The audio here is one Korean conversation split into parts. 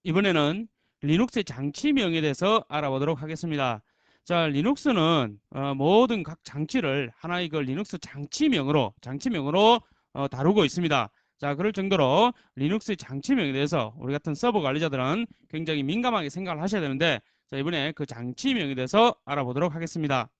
이번에는 리눅스의 장치명에 대해서 알아보도록 하겠습니다. 자, 리눅스는 모든 각 장치를 하나의 그 리눅스 장치명으로 다루고 있습니다. 자, 그럴 정도로 리눅스의 장치명에 대해서 우리 같은 서버 관리자들은 굉장히 민감하게 생각을 하셔야 되는데, 자, 이번에 그 장치명에 대해서 알아보도록 하겠습니다.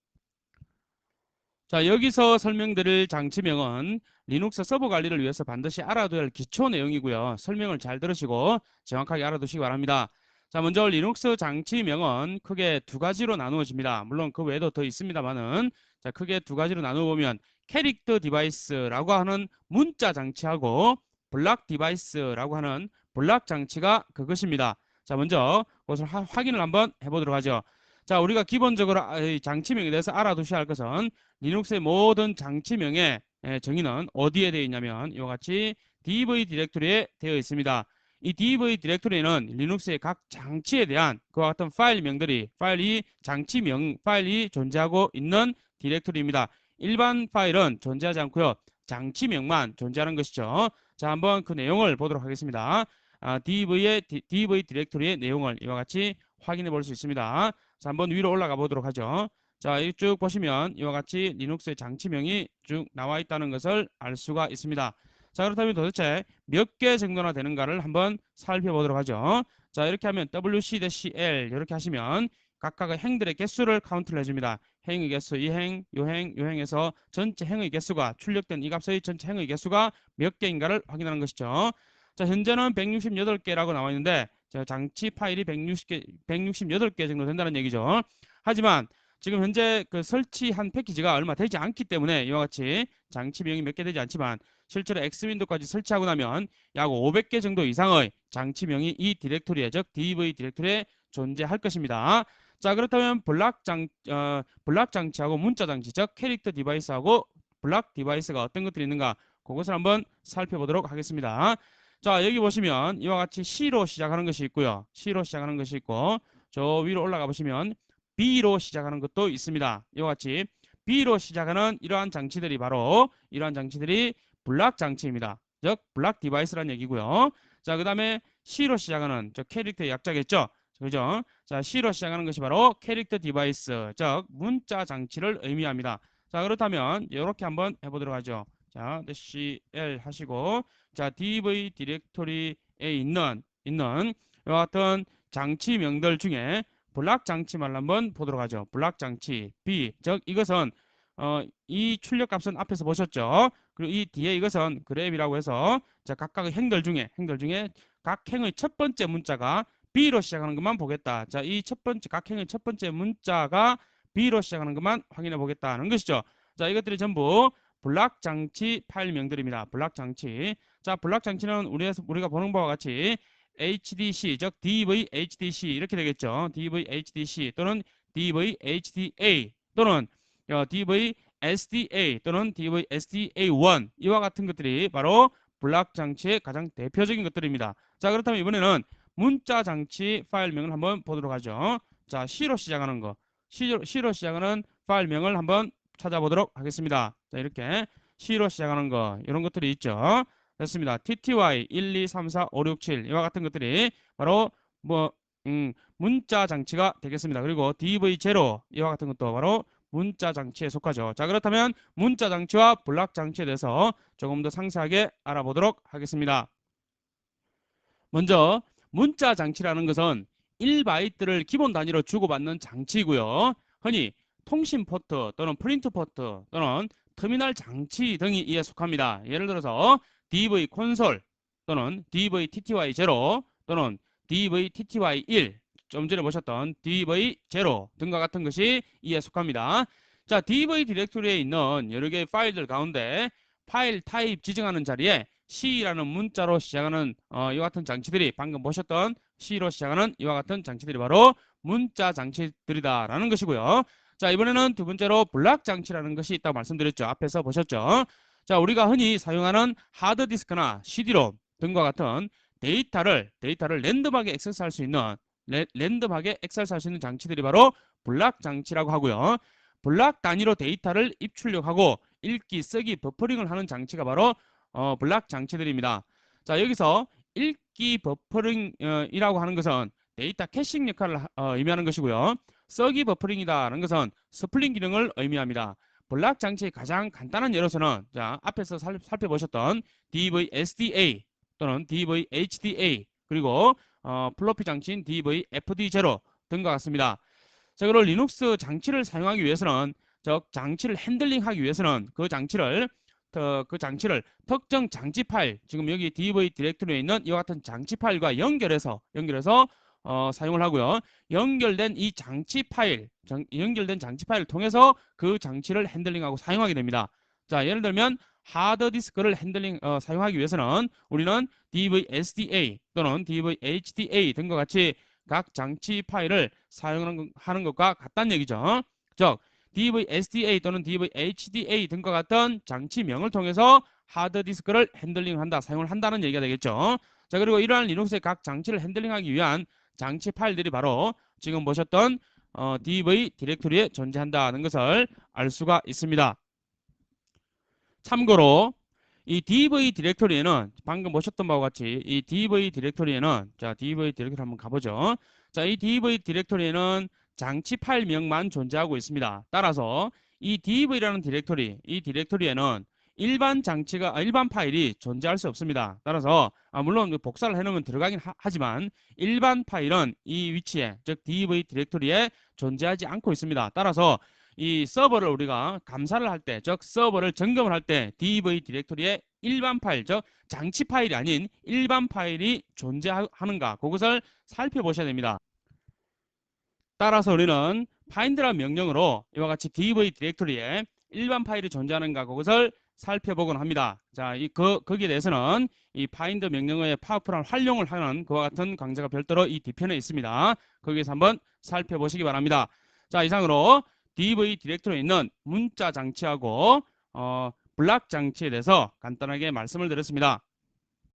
자, 여기서 설명드릴 장치명은 리눅스 서버 관리를 위해서 반드시 알아둬야 할 기초 내용이고요. 설명을 잘 들으시고 정확하게 알아두시기 바랍니다. 자, 먼저 리눅스 장치명은 크게 두 가지로 나누어집니다. 물론 그 외에도 더 있습니다만은, 자, 크게 두 가지로 나누어보면 캐릭터 디바이스라고 하는 문자 장치하고 블락 디바이스라고 하는 블락 장치가 그것입니다. 자, 먼저 그것을 확인을 한번 해보도록 하죠. 자, 우리가 기본적으로 이 장치명에 대해서 알아두셔야 할 것은 리눅스의 모든 장치명의 정의는 어디에 되어 있냐면 이와 같이 DV 디렉토리에 되어 있습니다. 이 DV 디렉토리는 리눅스의 각 장치에 대한 그와 같은 파일명들이 파일이 존재하고 있는 디렉토리입니다. 일반 파일은 존재하지 않고요. 장치명만 존재하는 것이죠. 자, 한번 그 내용을 보도록 하겠습니다. DV 디렉토리의 내용을 이와 같이 확인해 볼 수 있습니다. 자, 한번 위로 올라가 보도록 하죠. 자, 쭉 보시면 이와 같이 리눅스의 장치명이 쭉 나와 있다는 것을 알 수가 있습니다. 자, 그렇다면 도대체 몇 개 정도나 되는가를 한번 살펴보도록 하죠. 자, 이렇게 하면 wc-l 이렇게 하시면 각각의 행들의 개수를 카운트를 해줍니다. 행의 개수, 이 행, 요 행, 요 행에서 전체 행의 개수가 출력된 이 값의 전체 행의 개수가 몇 개인가를 확인하는 것이죠. 자, 현재는 168개라고 나와 있는데 장치 파일이 168개 정도 된다는 얘기죠. 하지만 지금 현재 그 설치한 패키지가 얼마 되지 않기 때문에 이와 같이 장치명이 몇 개 되지 않지만 실제로 엑스윈도까지 설치하고 나면 약 500개 정도 이상의 장치명이 이 디렉토리에, 즉 DV 디렉토리에 존재할 것입니다. 자, 그렇다면 블락 장치하고 문자 장치, 즉 캐릭터 디바이스하고 블락 디바이스가 어떤 것들이 있는가, 그것을 한번 살펴보도록 하겠습니다. 자, 여기 보시면 이와 같이 C로 시작하는 것이 있고요. C로 시작하는 것이 있고, 저 위로 올라가 보시면 B로 시작하는 것도 있습니다. 이와 같이 B로 시작하는 이러한 장치들이 블락 장치입니다. 즉 블락 디바이스라는 얘기고요. 자, 그 다음에 C로 시작하는 저 캐릭터의 약자겠죠. 그죠? 자, C로 시작하는 것이 바로 캐릭터 디바이스, 즉 문자 장치를 의미합니다. 자, 그렇다면 이렇게 한번 해보도록 하죠. 자, CL 하시고, 자, DV 디렉토리에 있는 이와 같은 장치명들 중에 블락 장치만 한번 보도록 하죠. 블락 장치 B, 즉 이것은 이 출력 값은 앞에서 보셨죠. 그리고 이 뒤에 이것은 그랩이라고 해서 자, 각각의 행들 중에 각 행의 첫 번째 문자가 B로 시작하는 것만 보겠다. 자, 이 각 행의 첫 번째 문자가 B로 시작하는 것만 확인해 보겠다는 것이죠. 자, 이것들이 전부 블락 장치 파일명들입니다. 블락 장치. 자, 블락 장치는 우리가 보는 바와 같이 HDC, 즉 DVHDC 이렇게 되겠죠. DVHDC 또는 DVHDA 또는 DVSDA 또는 DVSDA1 이와 같은 것들이 바로 블락 장치의 가장 대표적인 것들입니다. 자, 그렇다면 이번에는 문자 장치 파일명을 한번 보도록 하죠. 자, C로 시작하는 거. C로 시작하는 파일명을 한번 찾아보도록 하겠습니다. 자, 이렇게 C로 시작하는 거 이런 것들이 있죠. 됐습니다. TTY 1, 2, 3, 4, 5, 6, 7 이와 같은 것들이 바로 문자 장치가 되겠습니다. 그리고 DV0 이와 같은 것도 바로 문자 장치에 속하죠. 자, 그렇다면 문자 장치와 블락 장치에 대해서 조금 더 상세하게 알아보도록 하겠습니다. 먼저 문자 장치라는 것은 1바이트를 기본 단위로 주고받는 장치이고요. 흔히 통신 포트 또는 프린트 포트 또는 터미널 장치 등이 이에 속합니다. 예를 들어서 DV 콘솔 또는 DV TTY0 또는 DV TTY1 좀 전에 보셨던 DV0 등과 같은 것이 이에 속합니다. 자, DV 디렉토리에 있는 여러 개의 파일들 가운데 파일 타입 지정하는 자리에 C라는 문자로 시작하는 이와 같은 장치들이 방금 보셨던 C로 시작하는 이와 같은 장치들이 바로 문자 장치들이다라는 것이고요. 자, 이번에는 두 번째로 블락 장치라는 것이 있다고 말씀드렸죠. 앞에서 보셨죠. 자, 우리가 흔히 사용하는 하드디스크나 CD롬 등과 같은 데이터를 랜덤하게 액세스할 수 있는 장치들이 바로 블락 장치라고 하고요. 블락 단위로 데이터를 입출력하고 읽기, 쓰기, 버퍼링을 하는 장치가 바로 블락 장치들입니다. 자, 여기서 읽기 버퍼링이라고 하는 것은 데이터 캐싱 역할을 의미하는 것이고요. 쓰기 버퍼링이다라는 것은 스플링 기능을 의미합니다. 블락 장치의 가장 간단한 예로서는 자, 앞에서 살펴보셨던 DVSDA 또는 DVHDA 그리고 플로피 장치인 DVFD0 등과 같습니다. 자, 그리고 리눅스 장치를 사용하기 위해서는 즉 장치를 핸들링하기 위해서는 그 장치를 특정 장치 파일, 지금 여기 DV 디렉토리에 있는 이와 같은 장치 파일과 연결해서 사용을 하고요. 연결된 장치 파일을 통해서 그 장치를 핸들링하고 사용하게 됩니다. 자, 예를 들면 하드디스크를 사용하기 위해서는 우리는 DVSDA 또는 DVHDA 등과 같이 각 장치 파일을 사용하는 것과 같다는 얘기죠. 즉, DVSDA 또는 DVHDA 등과 같은 장치명을 통해서 하드디스크를 핸들링한다, 사용을 한다는 얘기가 되겠죠. 자, 그리고 이러한 리눅스의 각 장치를 핸들링하기 위한 장치 파일들이 바로 지금 보셨던 DV 디렉토리에 존재한다는 것을 알 수가 있습니다. 참고로 이 DV 디렉토리에는 방금 보셨던 바와 같이 이 DV 디렉토리에는 자, DV 디렉토리 한번 가보죠. 자, 이 DV 디렉토리에는 장치 파일명만 존재하고 있습니다. 따라서 이 DV라는 이 디렉토리에는 일반 파일이 존재할 수 없습니다. 따라서 물론 복사를 해놓으면 들어가긴 하지만 일반 파일은 이 위치에 즉 DV 디렉토리에 존재하지 않고 있습니다. 따라서 이 서버를 우리가 감사를 할 때, 즉 서버를 점검을 할 때 DV 디렉토리에 일반 파일, 즉 장치 파일이 아닌 일반 파일이 존재하는가 그것을 살펴보셔야 됩니다. 따라서 우리는 find라는 명령으로 이와 같이 DV 디렉토리에 일반 파일이 존재하는가 그것을 살펴보곤 합니다. 자, 거기에 대해서는 이 find 명령어의 파워풀한 활용을 하는 그와 같은 강좌가 별도로 이 뒤편에 있습니다. 거기에서 한번 살펴보시기 바랍니다. 자, 이상으로 DV 디렉토리에 있는 문자 장치하고 블락 장치에 대해서 간단하게 말씀을 드렸습니다.